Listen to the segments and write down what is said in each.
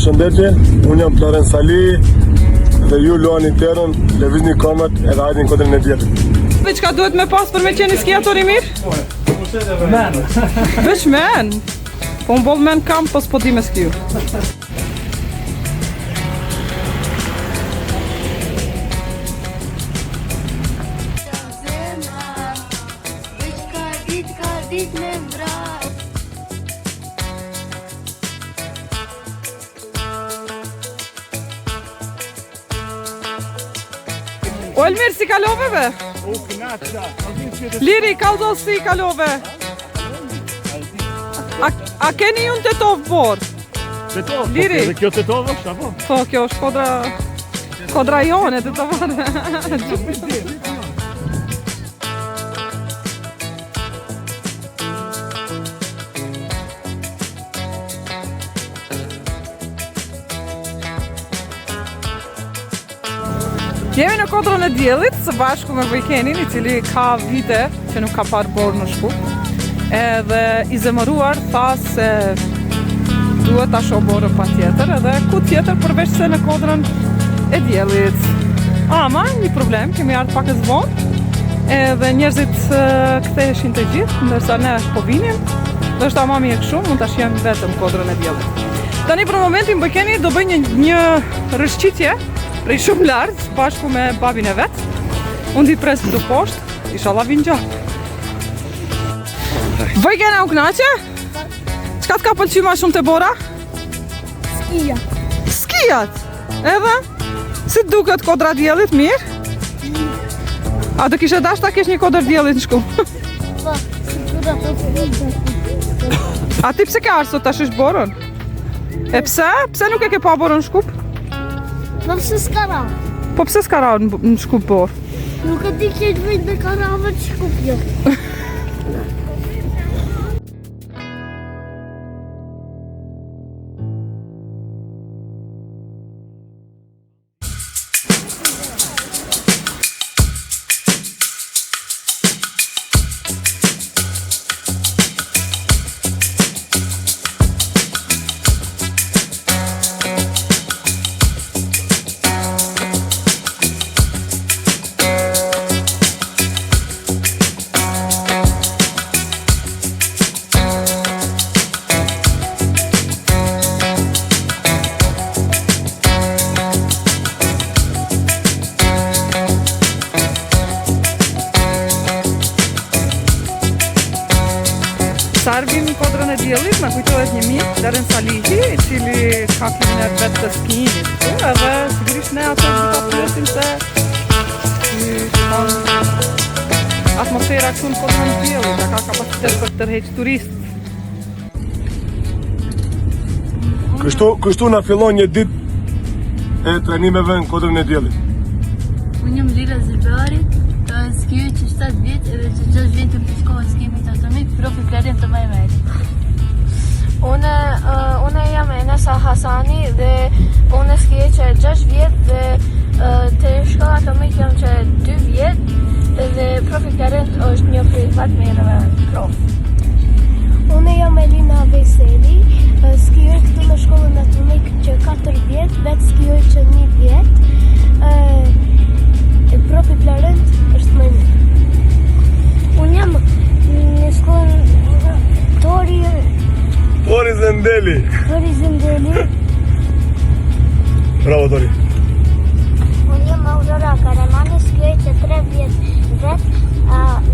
Përshëndetje, unë jam Florence Sali dhe ju luani terën, lëvizni komët edhe hajde në kodrën e diellit. Çka duhet me pas për me qenë skiator i mirë? Men. Veç men. Po më boll men kam, po s'po di me skiju. O Elmir, si kalove be? Liri, kaldo si kalove? A keni ju në Tetov borë? Tetov? Liri? Dhe kjo Tetov është, apo? Po, kjo është kodra jone, Tetovane. Jemi në kodrën e diellit, së bashku me Vojkenin, i cili ka vite që nuk ka parë borë në Shkup. Edhe i zemëruar tha se duhet ta shoh borën patjetër, edhe ku tjetër përveç se në kodrën e diellit. Ama, një problem, kemi ardhur pak e zvonë, edhe njerëzit ktheheshin të gjithë, ndërsa ne po vinim, dhe është ama mirë kështu, mund ta shihem vetëm kodrën e diellit. Tani për momentin Vojkeni do bëj një rëshqitje prej shumë lartë, bashku me babin e vetë. Unë t'i pres këtu poshtë, inshallah vinë gjatë. Vojkena u knaqe? Qka t'ka pëlqy ma shumë të bora? Skijat. Skijat? Edhe? Si t'duket kodra diellit, mirë? A do kishe dash ta kesh një kodrë diellit në Shkup? Po, sigura të përgjë. A ti pse ke arë sot ta shish borën? E pse? Pse nuk e ke pa borën në Shkup? Po pse s'ka ra? Po pse s'ka ra në Shkup borë? Nuk e di që të vejt me karave të Shkup jo. Sarvim në kodrën e diellit, na kujtohet një mik, Florence Sali, i cili ka klubin e vetë të skijimit këtu, edhe sigurisht ne ato do ta pyesim se atmosfera këtu në kodrën e diellit, ka kapacitet për të tërheqë turistë. Kështu na fillon një ditë e trajnimeve në kodrën e diellit. Unë jam Lira Zëbari, ka skiju që 7 vjet edhe që 6 vjet të shkolla skimit atomik, profi Florent të Majmeri. Unë jam Enesa Hasani dhe unë skije që 6 vjet dhe të shkolla atomik jam që 2 vjet dhe profi Florent është një privat merëve prof. Unë jam Elina Veseli, skijoj këtu në shkollën atomik që 4 vjet, vetë skijoj që 1 vjet. Profi Florent është më mirë. Unë jam në shkollën Tori Zendeli. Bravo Tori. Unë jam Aurora Karamani, skijoj që 3 vjet vetë,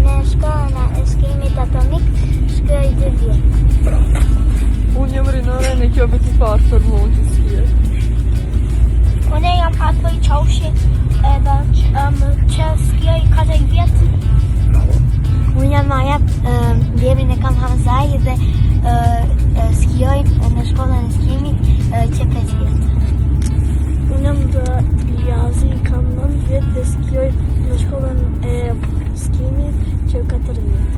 në shkollën e skijimit atomik shkoj 2 vjet. Unë jam Rinore në kjo veti parë për mund të skije. Unë jam Atoj Qaushi, edhe që skijoj 4 vjet. Unë jam Maja, emrin e kam Hamzaj dhe skijoj në shkollën e skijimit që 5 vjet. Unë jam Liazi, kam 9 vjet dhe skijoj në shkollën e skijimit që 4 vjet.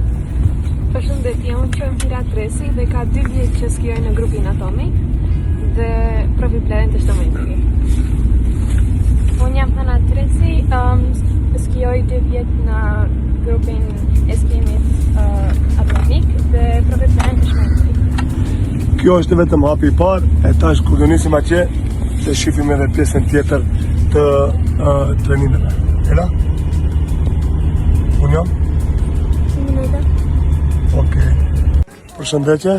Përshëndetje, unë jam Fira Tresi dhe ka 2 vjet që skijoj në grupin atomik dhe profi Florent është më i miri. Unë jam Hana Tresi, skijoj 2 vjet në grupin e skijimit atomik dhe profi Florent është më i miri. Kjo është vetëm hapi I parë, e tash kur do nisim atje, se shifim edhe pjesën tjetër të trajnimeve. Ela? Unë jam? Okej. Përshëndetje,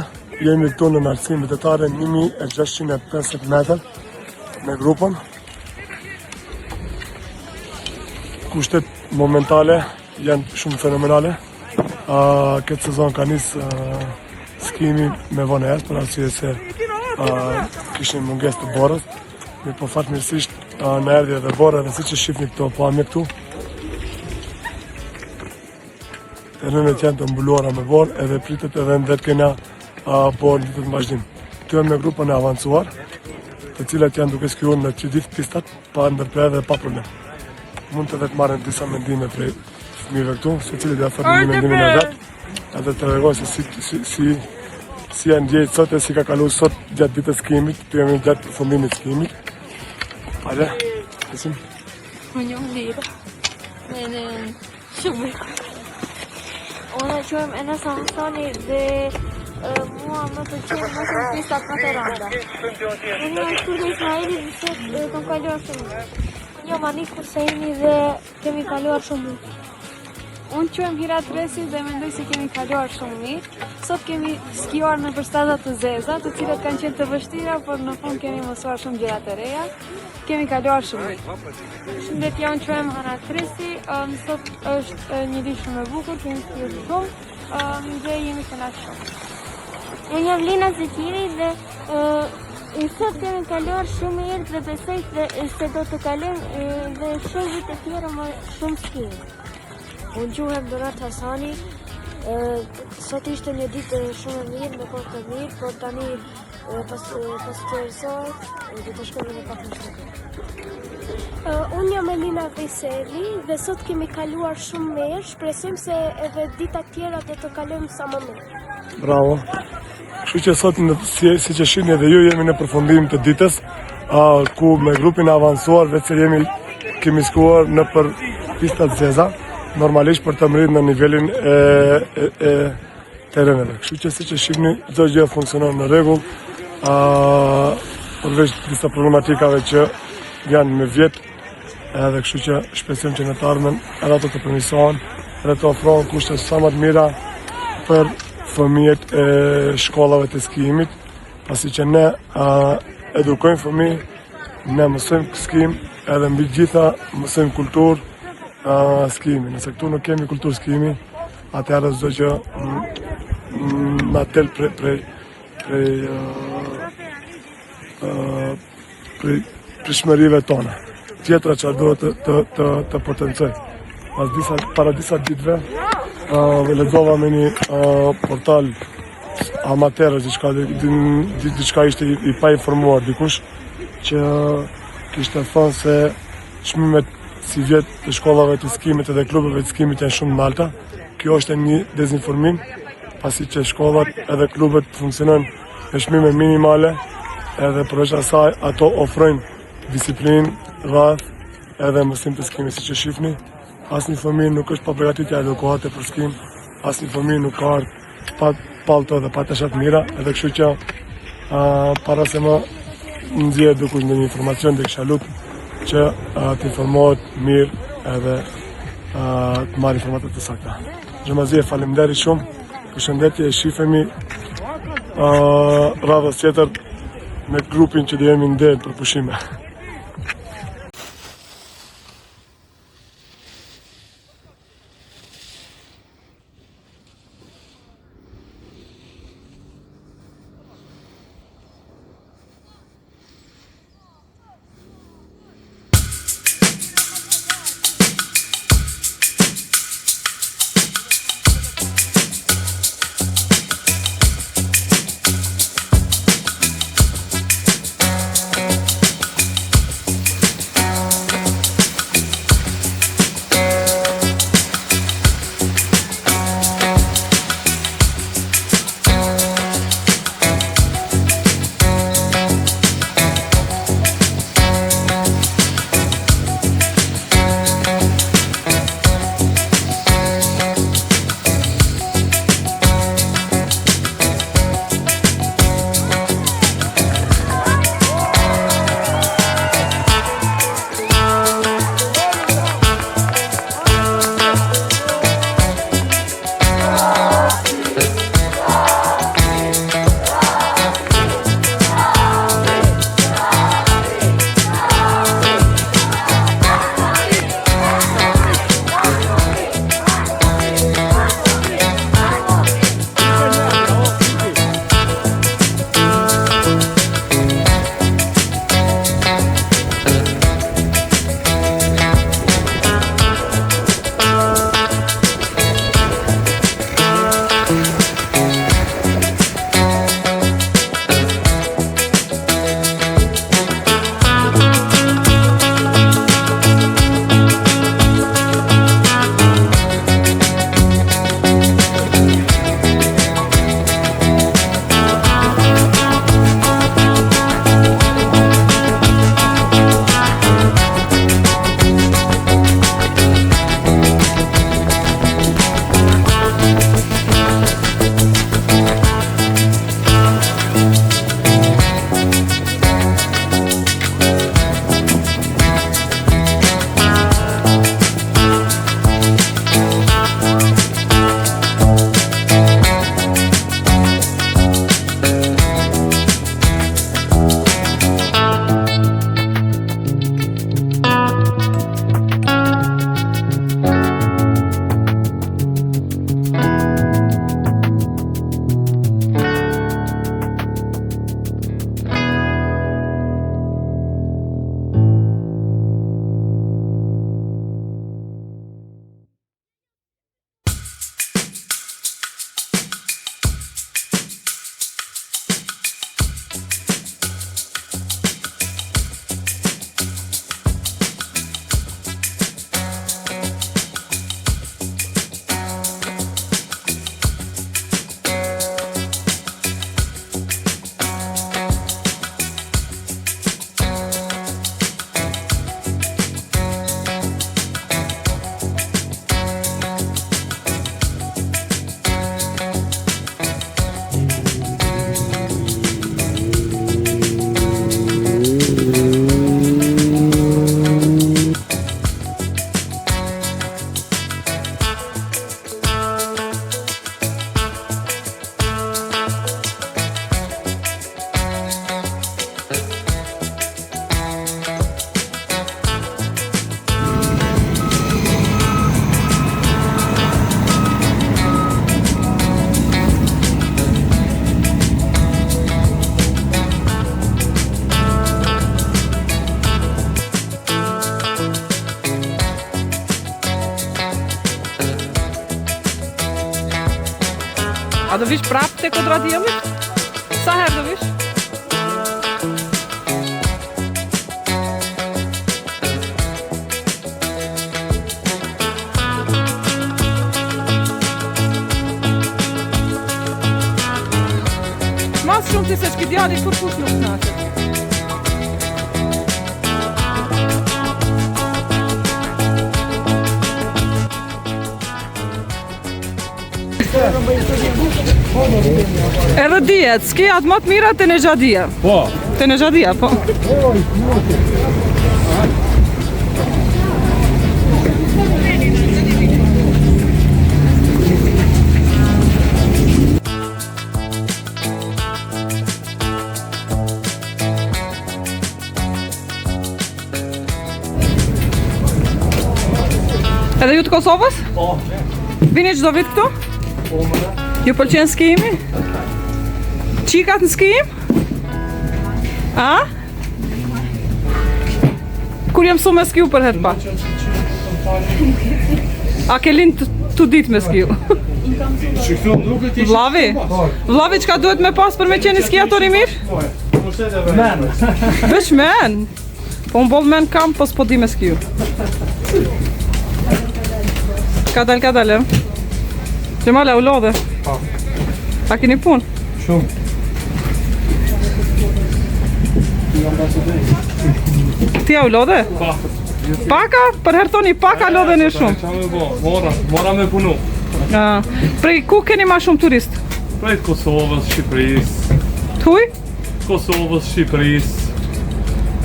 jemi këtu në lartësinë vetëtare 1650 metër me grupën. Kushtet momentale janë shumë fenomenale. Këtë sezon ka nisë skimi me vonë jashtë, për arsye se kishin mungesë të borës. Po fatmirësisht në erdhi edhe borë, edhe siç e shihni këto pamje këtu. Terrenet janë të mbuluara me borë, edhe pritet edhe ndet kena borë ditët në vazhdim. Këtu janë me grupën e avancuar, të cilat janë duke skriuar në që ditë pistat pa ndërprerje dhe pa problem. Mund të vetë marrën disa mendime prej fëmijëve këtu, secili do të thotë mendimin e vet, edhe të tregoj se si janë ndjejt sot e si ka kaluar sot gjatë ditës skimit, të jemi gjatë përfundimit skimit. Ale, besim. Unë jam Lira. Në shumë. Unë quhem Enes Hamsani dhe mua më pëlqen më shumë pistat më të rënda. Unë jam shkurtë Ismaili dhe sot kam kaluar shumë. Unë jam Anik Husseini dhe kemi kaluar shumë mirë. Unë quhem Hira Tresi dhe mendoj se kemi kaluar shumë mirë. Sot kemi skiuar në përshtatat të zeza, të cilat kanë qenë të vështira, por në fund kemi mësuar shumë gjëra të reja. Kemi kaluar shumë mirë. Shëndetje, unë quhem Hana Tresi, sot është një ditë shumë e bukur, kemi skiuar shumë dhe jemi kënaqur shumë. Unë jam Lina Zekiri dhe sot kemi kaluar shumë mirë dhe besoj se do të kalojmë dhe shumë vite tjera më shumë skiim. Unë quhem Donat Hasani, sot ishte një ditë shumë e mirë, me kohë të mirë, por tani pas të rësohet, do të shkojmë në pak në shkëtë. Unë jam Elina Veseli dhe sot kemi kaluar shumë mirë, shpresojmë se edhe dita tjera do të kalojmë sa më mirë. Bravo. Kështu që sot, si që shihni edhe ju, jemi në përfundim të ditës, ku me grupin avancuar, vetë se kemi skuar në për pistat zeza, normalisht për të mritur në nivelin e terreneve. Kështu që siç e shihni, çdo gjë funksionon në rregull, përveç disa problematikave që janë me vjet, edhe kështu që shpresojmë që në të ardhmen edhe ato të përmirësohen, edhe të ofrohen kushte sa më të mira për fëmijët e shkollave të skimit, pasi që ne edukojmë fëmijë, ne mësojmë skim, edhe mbi gjitha mësojmë kulturë skimi. Nëse këtu nuk kemi kulturë skimi, atëherë çdo gjë na del prej shmërive tona. Tjetra që duhet të potencoj. Para disa ditëve lexova me një portal amaterë, diçka ishte I pa informuar dikush, që kishte thënë se çmimet si vjetë të shkollave të skimit edhe klubeve të skimit janë shumë nalta. Kjo është një dezinformim, pasi që shkollat edhe klubet funksionojnë me çmime minimale, edhe përveç asaj ato ofrojnë disiplinë, radhë edhe mësim të skimit, siç e shihni. Asnjë fëmijë nuk është pa përgatitje adekuate për skim, asnjë fëmijë nuk ka pa pallto dhe pa tesha të mira, edhe kështu që para se më nxjerr dikush ndonjë informacion dhe kisha lutur që të informohet mirë edhe të marrë informata të sakta. Gjëmazie, faleminderit shumë, përshëndetje, shifemi radhës tjetër me grupin që do jemi ndërë për pushime. A do vish prap te Kodra Diellit? Sa herë do vish? Mas shumë ti se shki djali kur kush nuk knaqet. Edhe dijet, s'ki atë më të mira të Nejadia. Po. Të Nejadia, po. Edhe ju të Kosovës? Po. Vini çdo vit këtu? Po, më. Ju pëlqen skijimi? Qikat në skijim? A? Kur jam su me skiju për herë pa? A ke linë të ditë me skiju? Vlavi? Vlavi, qka duhet me pas për me qeni skijator i mirë? Men. Veç men? Po më boll men kam, po s'po di me skiju. Ka dal, Gjemale, u lodhe? A keni pun? Shumë. Ti a u lodhe? Paka? Për herë toni paka lodhe në shumë. Qa me bo? Mora me punu. Prej ku keni ma shumë turist? Prej Kosovës, Shqipëris. Thuj? Kosovës, Shqipëris.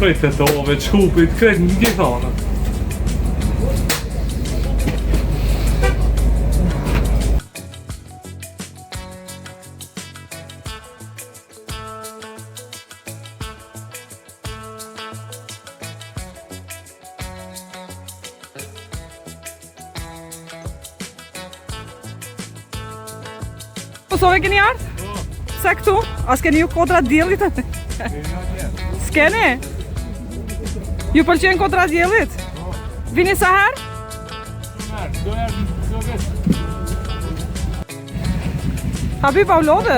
Prej Tetove, Çkupit, krejt në gjithë anët. Kosovë keni ardhë? Se këtu? As keni ju Kodra Diellit? S'keni? Ju pëlqen Kodra Diellit? Vini sa herë? Habiba u lodhe?